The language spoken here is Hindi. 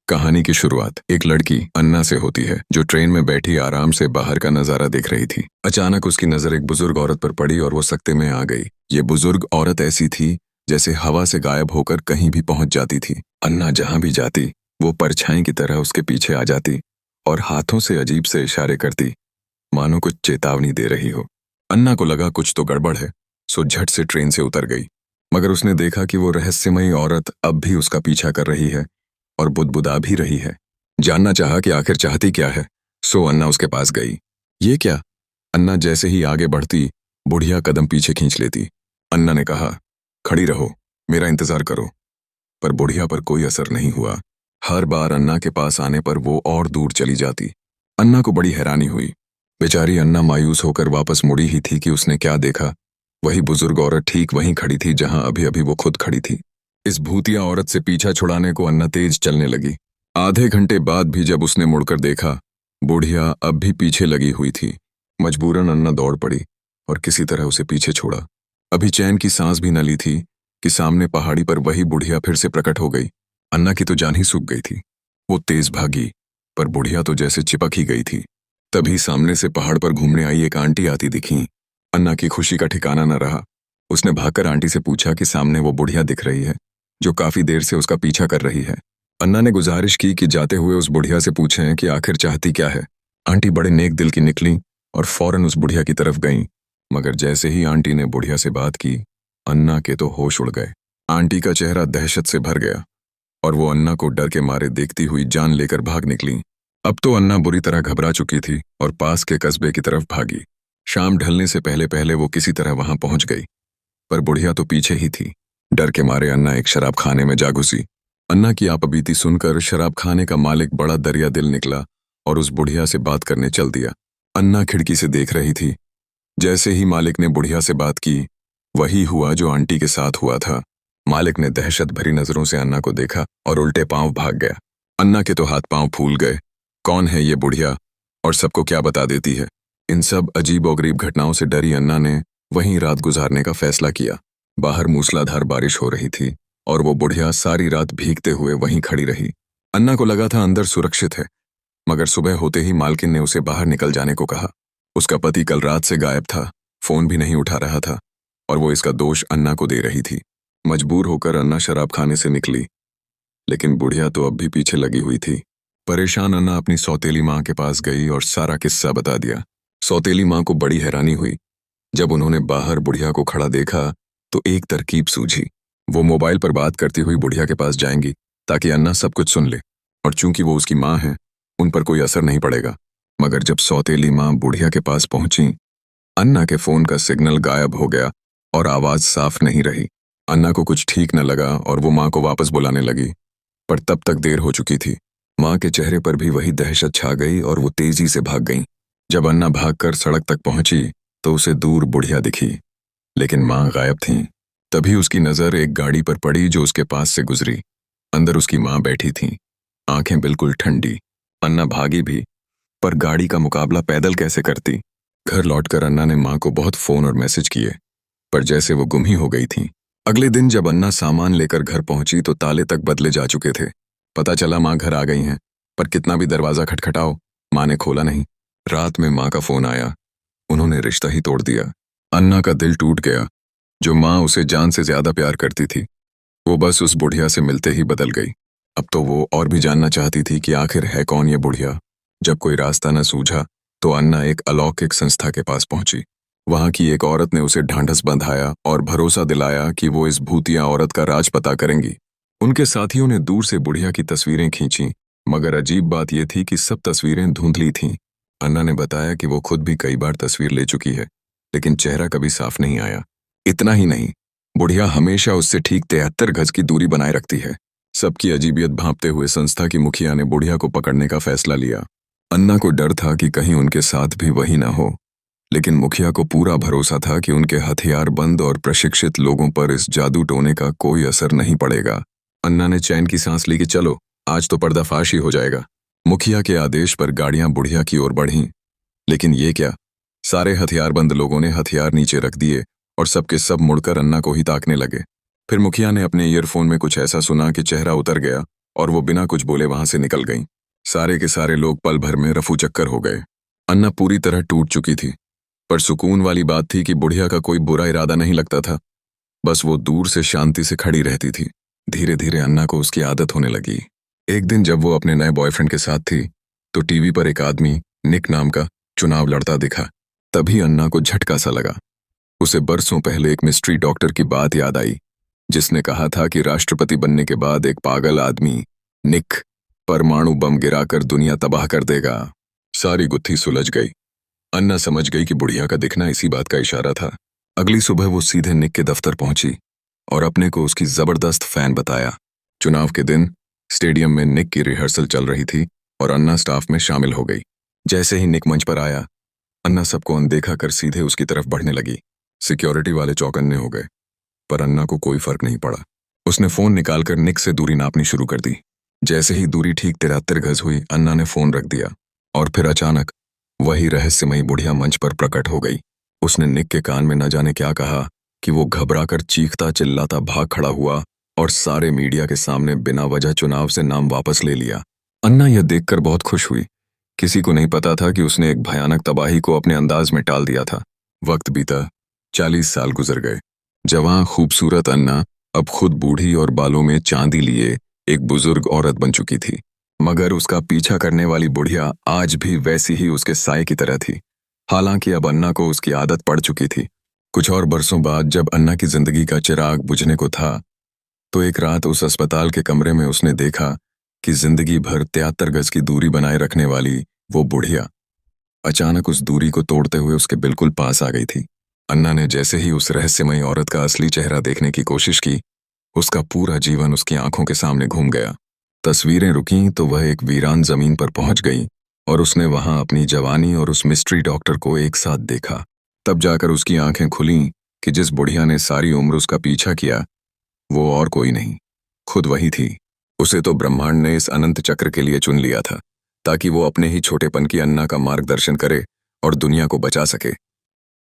कहानी की शुरुआत एक लड़की अन्ना से होती है जो ट्रेन में बैठी आराम से बाहर का नजारा देख रही थी। अचानक उसकी नजर एक बुजुर्ग औरत पर पड़ी और वो सकते में आ गई। ये बुजुर्ग औरत ऐसी थी जैसे हवा से गायब होकर कहीं भी पहुंच जाती थी। अन्ना जहां भी जाती वो परछाई की तरह उसके पीछे आ जाती और हाथों से अजीब से इशारे करती, मानो कुछ चेतावनी दे रही हो। अन्ना को लगा कुछ तो गड़बड़ है, सो झट से ट्रेन से उतर गई। मगर उसने देखा कि वो रहस्यमयी औरत अब भी उसका पीछा कर रही है और बुदबुदा भी रही है। जानना चाहा कि आखिर चाहती क्या है, सो अन्ना उसके पास गई। ये क्या? अन्ना जैसे ही आगे बढ़ती बुढ़िया कदम पीछे खींच लेती। अन्ना ने कहा, खड़ी रहो, मेरा इंतजार करो। पर बुढ़िया पर कोई असर नहीं हुआ। हर बार अन्ना के पास आने पर वो और दूर चली जाती। अन्ना को बड़ी हैरानी हुई। बेचारी अन्ना मायूस होकर वापस मुड़ी ही थी कि उसने क्या देखा। वही बुजुर्ग औरत ठीक वहीं खड़ी थी जहां अभी अभी वो खुद खड़ी थी। इस भूतिया औरत से पीछा छुड़ाने को अन्ना तेज चलने लगी। आधे घंटे बाद भी जब उसने मुड़कर देखा, बुढ़िया अब भी पीछे लगी हुई थी। मजबूरन अन्ना दौड़ पड़ी और किसी तरह उसे पीछे छोड़ा। अभी चैन की सांस भी न ली थी कि सामने पहाड़ी पर वही बुढ़िया फिर से प्रकट हो गई। अन्ना की तो जान ही सूख गई थी। वो तेज भागी, पर बुढ़िया तो जैसे चिपक ही गई थी। तभी सामने से पहाड़ पर घूमने आई एक आंटी आती दिखी। अन्ना की खुशी का ठिकाना न रहा। उसने भागकर आंटी से पूछा कि सामने वो बुढ़िया दिख रही है जो काफी देर से उसका पीछा कर रही है। अन्ना ने गुजारिश की कि जाते हुए उस बुढ़िया से पूछें कि आखिर चाहती क्या है। आंटी बड़े नेक दिल की निकली और फौरन उस बुढ़िया की तरफ गईं। मगर जैसे ही आंटी ने बुढ़िया से बात की, अन्ना के तो होश उड़ गए। आंटी का चेहरा दहशत से भर गया और वो अन्ना को डर के मारे देखती हुई जान लेकर भाग निकली। अब तो अन्ना बुरी तरह घबरा चुकी थी और पास के कस्बे की तरफ भागी। शाम ढलने से पहले पहले वो किसी तरह वहां पहुंच गई, पर बुढ़िया तो पीछे ही थी। डर के मारे अन्ना एक शराब खाने में जा घुसी। अन्ना की आपबीती सुनकर शराब खाने का मालिक बड़ा दरिया दिल निकला और उस बुढ़िया से बात करने चल दिया। अन्ना खिड़की से देख रही थी। जैसे ही मालिक ने बुढ़िया से बात की, वही हुआ जो आंटी के साथ हुआ था। मालिक ने दहशत भरी नजरों से अन्ना को देखा और उल्टे पांव भाग गया। अन्ना के तो हाथ पांव फूल गए। कौन है ये बुढ़िया और सबको क्या बता देती है? इन सब अजीबोगरीब घटनाओं से डरी अन्ना ने वहीं रात गुजारने का फैसला किया। बाहर मूसलाधार बारिश हो रही थी और वो बुढ़िया सारी रात भीगते हुए वहीं खड़ी रही। अन्ना को लगा था अंदर सुरक्षित है, मगर सुबह होते ही मालकिन ने उसे बाहर निकल जाने को कहा। उसका पति कल रात से गायब था, फोन भी नहीं उठा रहा था और वो इसका दोष अन्ना को दे रही थी। मजबूर होकर अन्ना शराब खाने से निकली, लेकिन बुढ़िया तो अब भी पीछे लगी हुई थी। परेशान अन्ना अपनी सौतेली माँ के पास गई और सारा किस्सा बता दिया। सौतेली माँ को बड़ी हैरानी हुई। जब उन्होंने बाहर बुढ़िया को खड़ा देखा तो एक तरकीब सूझी। वो मोबाइल पर बात करती हुई बुढ़िया के पास जाएंगी ताकि अन्ना सब कुछ सुन ले, और चूंकि वो उसकी माँ है उन पर कोई असर नहीं पड़ेगा। मगर जब सौतेली माँ बुढ़िया के पास पहुंची, अन्ना के फोन का सिग्नल गायब हो गया और आवाज साफ नहीं रही। अन्ना को कुछ ठीक न लगा और वो माँ को वापस बुलाने लगी, पर तब तक देर हो चुकी थी। माँ के चेहरे पर भी वही दहशत छा गई और वो तेजी से भाग गई। जब अन्ना भागकर सड़क तक पहुंची तो उसे दूर बुढ़िया दिखी, लेकिन माँ गायब थी। तभी उसकी नजर एक गाड़ी पर पड़ी जो उसके पास से गुजरी। अंदर उसकी माँ बैठी थी, आंखें बिल्कुल ठंडी। अन्ना भागी भी, पर गाड़ी का मुकाबला पैदल कैसे करती। घर लौटकर अन्ना ने माँ को बहुत फोन और मैसेज किए, पर जैसे वो गुम ही हो गई थी। अगले दिन जब अन्ना सामान लेकर घर पहुंची तो ताले तक बदले जा चुके थे। पता चला माँ घर आ गई हैं, पर कितना भी दरवाजा खटखटाओ माँ ने खोला नहीं। रात में माँ का फोन आया, उन्होंने रिश्ता ही तोड़ दिया। अन्ना का दिल टूट गया। जो माँ उसे जान से ज्यादा प्यार करती थी, वो बस उस बुढ़िया से मिलते ही बदल गई। अब तो वो और भी जानना चाहती थी कि आखिर है कौन ये बुढ़िया। जब कोई रास्ता न सूझा तो अन्ना एक अलौकिक संस्था के पास पहुंची। वहां की एक औरत ने उसे ढांढस बंधाया और भरोसा दिलाया कि वो इस भूतिया औरत का राज पता करेंगी। उनके साथियों ने दूर से बुढ़िया की तस्वीरें खींची, मगर अजीब बात यह थी कि सब तस्वीरें धुंधली थीं। अन्ना ने बताया कि वो खुद भी कई बार तस्वीर ले चुकी है, लेकिन चेहरा कभी साफ नहीं आया। इतना ही नहीं, बुढ़िया हमेशा उससे ठीक 73 गज की दूरी बनाए रखती है। सबकी अजीबियत भांपते हुए संस्था की मुखिया ने बुढ़िया को पकड़ने का फैसला लिया। अन्ना को डर था कि कहीं उनके साथ भी वही ना हो, लेकिन मुखिया को पूरा भरोसा था कि उनके हथियारबंद और प्रशिक्षित लोगों पर इस जादू टोने का कोई असर नहीं पड़ेगा। अन्ना ने चैन की सांस ली कि चलो, आज तो पर्दाफाश ही हो जाएगा। मुखिया के आदेश पर गाड़ियां बुढ़िया की ओर बढ़ीं, लेकिन ये क्या, सारे हथियारबंद लोगों ने हथियार नीचे रख दिए और सबके सब मुड़कर अन्ना को ही ताकने लगे। फिर मुखिया ने अपने ईयरफोन में कुछ ऐसा सुना कि चेहरा उतर गया और वो बिना कुछ बोले वहां से निकल गईं। सारे के सारे लोग पल भर में रफू चक्कर हो गए। अन्ना पूरी तरह टूट चुकी थी, पर सुकून वाली बात थी कि बुढ़िया का कोई बुरा इरादा नहीं लगता था। बस वो दूर से शांति से खड़ी रहती थी। धीरे धीरे अन्ना को उसकी आदत होने लगी। एक दिन जब वो अपने नए बॉयफ्रेंड के साथ थी तो टीवी पर एक आदमी निक नाम का चुनाव लड़ता दिखा। तभी अन्ना को झटका सा लगा। उसे बरसों पहले एक मिस्ट्री डॉक्टर की बात याद आई, जिसने कहा था कि राष्ट्रपति बनने के बाद एक पागल आदमी निक परमाणु बम गिराकर दुनिया तबाह कर देगा। सारी गुत्थी सुलझ गई। अन्ना समझ गई कि बुढ़िया का दिखना इसी बात का इशारा था। अगली सुबह वो सीधे निक के दफ्तर पहुंची और अपने को उसकी जबरदस्त फैन बताया। चुनाव के दिन स्टेडियम में निक की रिहर्सल चल रही थी और अन्ना स्टाफ में शामिल हो गई। जैसे ही निक मंच पर आया, अन्ना सबको अनदेखा कर सीधे उसकी तरफ बढ़ने लगी। सिक्योरिटी वाले चौकन्ने हो गए, पर अन्ना को कोई फर्क नहीं पड़ा। उसने फोन निकालकर निक से दूरी नापनी शुरू कर दी। जैसे ही दूरी ठीक 73 गज हुई, अन्ना ने फोन रख दिया और फिर अचानक वही रहस्यमयी बुढ़िया मंच पर प्रकट हो गई। उसने निक के कान में न जाने क्या कहा कि वो घबराकर चीखता चिल्लाता भाग खड़ा हुआ और सारे मीडिया के सामने बिना वजह चुनाव से नाम वापस ले लिया। अन्ना यह देखकर बहुत खुश हुई। किसी को नहीं पता था कि उसने एक भयानक तबाही को अपने अंदाज में टाल दिया था। वक्त बीता, 40 साल गुजर गए। जवां खूबसूरत अन्ना अब खुद बूढ़ी और बालों में चांदी लिए एक बुजुर्ग औरत बन चुकी थी, मगर उसका पीछा करने वाली बुढ़िया आज भी वैसी ही उसके साए की तरह थी। हालांकि अब अन्ना को उसकी आदत पड़ चुकी थी। कुछ और बरसों बाद जब अन्ना की जिंदगी का चिराग बुझने को था, तो एक रात उस अस्पताल के कमरे में उसने देखा कि जिंदगी भर 73 गज की दूरी बनाए रखने वाली वो बुढ़िया अचानक उस दूरी को तोड़ते हुए उसके बिल्कुल पास आ गई थी। अन्ना ने जैसे ही उस रहस्यमयी औरत का असली चेहरा देखने की कोशिश की, उसका पूरा जीवन उसकी आंखों के सामने घूम गया। तस्वीरें रुकीं तो वह एक वीरान जमीन पर पहुंच गई और उसने वहां अपनी जवानी और उस मिस्ट्री डॉक्टर को एक साथ देखा। तब जाकर उसकी आंखें खुलीं कि जिस बुढ़िया ने सारी उम्र उसका पीछा किया, वो और कोई नहीं, खुद वही थी। उसे तो ब्रह्मांड ने इस अनंत चक्र के लिए चुन लिया था, ताकि वो अपने ही छोटेपन की अन्ना का मार्गदर्शन करे और दुनिया को बचा सके।